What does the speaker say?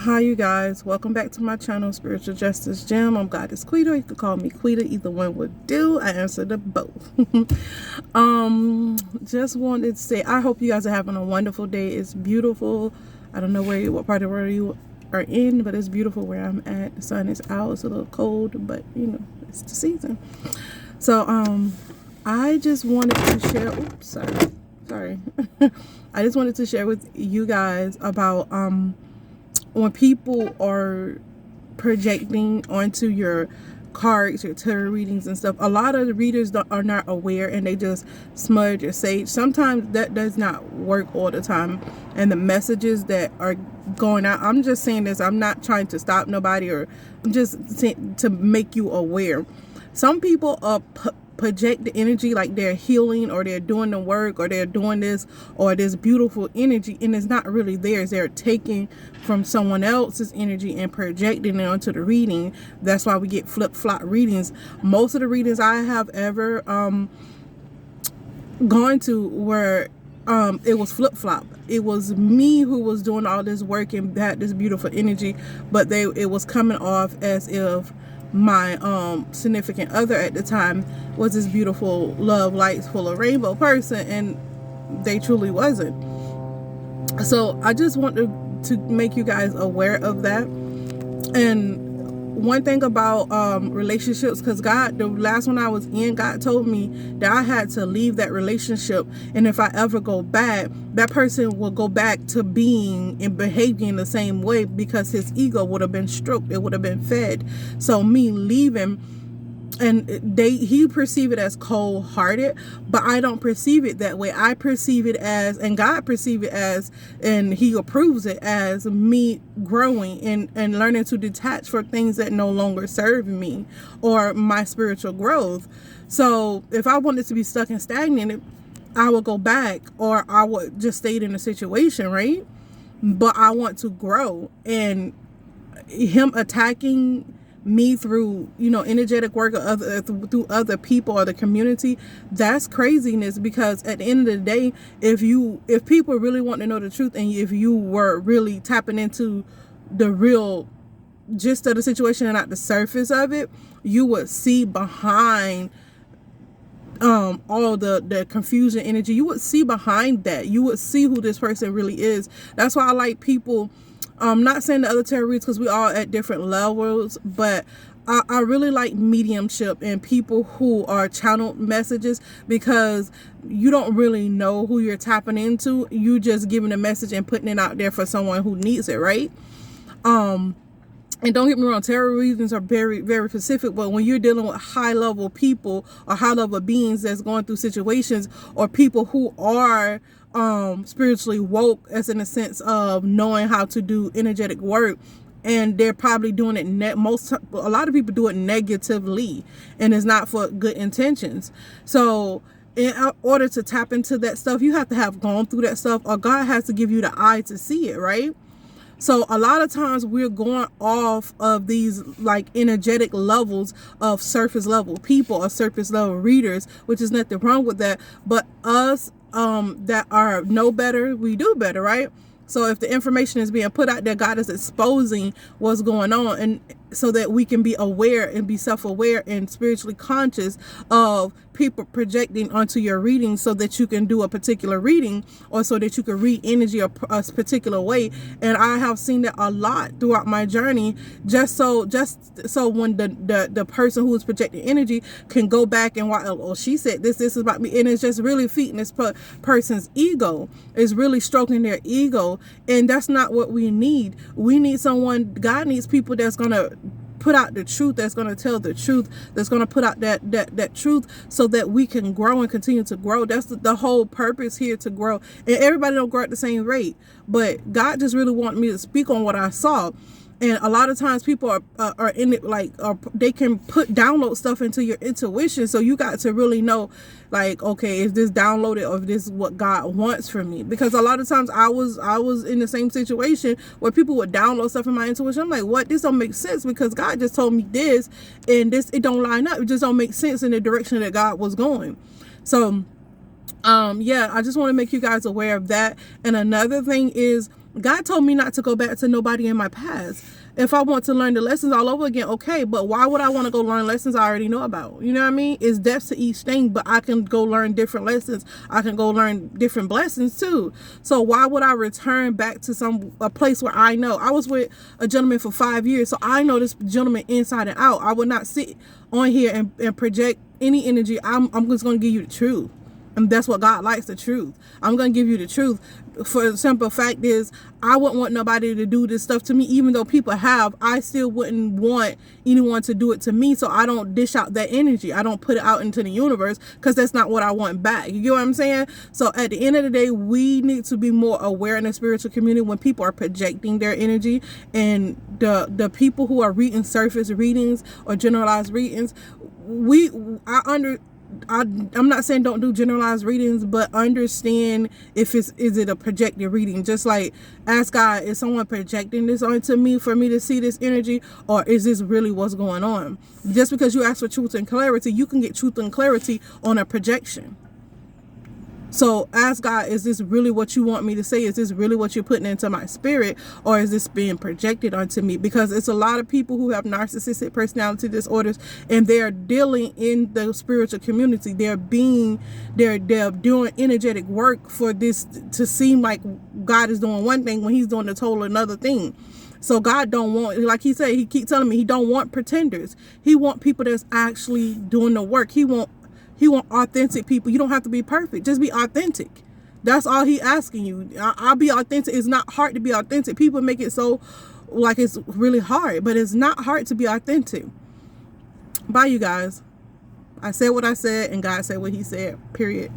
Hi you guys, welcome back to my channel, Spiritual Justice Gem. I'm Goddess Quita. You could call me Quita, either one would do. I answer to both. Just wanted to say I hope you guys are having a wonderful day. It's beautiful. I don't know what part of the world you are in, but it's beautiful where I'm at. The sun is out. It's a little cold, but you know, it's the season. So I just wanted to share sorry. I just wanted to share with you guys about when people are projecting onto your cards, your tarot readings and stuff. A lot of the readers are not aware, and they just smudge or sage. Sometimes that does not work all the time, and the messages that are going out, I'm just saying this, I'm not trying to stop nobody, or I'm just saying to make you aware. Some people are project the energy like they're healing, or they're doing the work, or they're doing this or this beautiful energy, and it's not really theirs. They're taking from someone else's energy and projecting it onto the reading. That's why we get flip-flop readings. Most of the readings I have ever gone to were it was flip-flop. It was me who was doing all this work and had this beautiful energy, but it was coming off as if my significant other at the time was this beautiful love lights full of rainbow person, and they truly wasn't. So I just want to make you guys aware of that. And one thing about relationships, because God, the last one I was in, God told me that I had to leave that relationship, and if I ever go back, that person will go back to being and behaving the same way, because his ego would have been stroked, it would have been fed. So me leaving, and he perceive it as cold-hearted, but I don't perceive it that way. I perceive it as, and God perceive it as, and he approves it as, me growing and learning to detach for things that no longer serve me or my spiritual growth. So if I wanted to be stuck and stagnant, I would go back, or I would just stay in the situation, right? But I want to grow, and him attacking me through, you know, energetic work or through other people or the community, that's craziness. Because at the end of the day, if people really want to know the truth, and if you were really tapping into the real gist of the situation and not the surface of it, you would see behind all the confusion energy. You would see behind that. You would see who this person really is. That's why I like people, not saying the other tarot readers, because we all at different levels, but I really like mediumship and people who are channeled messages, because you don't really know who you're tapping into. You just giving a message and putting it out there for someone who needs it, right? And don't get me wrong, tarot readings are very, very specific, but when you're dealing with high-level people or high-level beings that's going through situations, or people who are spiritually woke, as in a sense of knowing how to do energetic work, and they're probably doing it a lot of people do it negatively, and it's not for good intentions. So in order to tap into that stuff, you have to have gone through that stuff, or God has to give you the eye to see it, right? So a lot of times we're going off of these like energetic levels of surface level people or surface level readers, which is nothing wrong with that. But us that are know better, we do better, right? So if the information is being put out there, God is exposing what's going on, and so that we can be aware and be self-aware and spiritually conscious of people projecting onto your reading, so that you can do a particular reading, or so that you can read energy a particular way. And I have seen that a lot throughout my journey, just so when the person who is projecting energy can go back and watch, oh, she said this is about me, and it's just really feeding this person's ego. It's really stroking their ego, and that's not what we need. We need someone, God needs people that's gonna put out the truth, that's going to tell the truth, that's going to put out that truth, so that we can grow and continue to grow. That's the whole purpose here, to grow. And everybody don't grow at the same rate, but God just really wanted me to speak on what I saw. And a lot of times people are in it, like, they can download stuff into your intuition. So you got to really know, like, okay, is this downloaded, or is this what God wants from me? Because a lot of times I was in the same situation where people would download stuff in my intuition. I'm like, what? This don't make sense, because God just told me this, and this, it don't line up. It just don't make sense in the direction that God was going. So yeah, I just want to make you guys aware of that. And another thing is, God told me not to go back to nobody in my past. If I want to learn the lessons all over again, okay, but why would I want to go learn lessons I already know about? You know what I mean? It's depths to each thing, but I can go learn different lessons. I can go learn different blessings too. So why would I return back to a place where I know? I was with a gentleman for 5 years, so I know this gentleman inside and out. I would not sit on here and project any energy. I'm just going to give you the truth. And that's what God likes, the truth. I'm going to give you the truth. For the simple fact is, I wouldn't want nobody to do this stuff to me. Even though people have, I still wouldn't want anyone to do it to me. So I don't dish out that energy. I don't put it out into the universe, because that's not what I want back. You get what I'm saying? So at the end of the day, we need to be more aware in the spiritual community when people are projecting their energy. And the people who are reading surface readings or generalized readings, I'm not saying don't do generalized readings, but understand if is it a projected reading. Just like ask God, is someone projecting this onto me for me to see this energy, or is this really what's going on? Just because you ask for truth and clarity, you can get truth and clarity on a projection. So ask God, is this really what you want me to say? Is this really what you're putting into my spirit? Or is this being projected onto me? Because it's a lot of people who have narcissistic personality disorders, and they're dealing in the spiritual community. They're doing energetic work for this to seem like God is doing one thing when he's doing the total another thing. So God don't want, like he said, he keep telling me he don't want pretenders. He want people that's actually doing the work. He want authentic people. You don't have to be perfect. Just be authentic. That's all he asking you. I'll be authentic. It's not hard to be authentic. People make it so like it's really hard, but it's not hard to be authentic. Bye, you guys. I said what I said, and God said what he said. Period.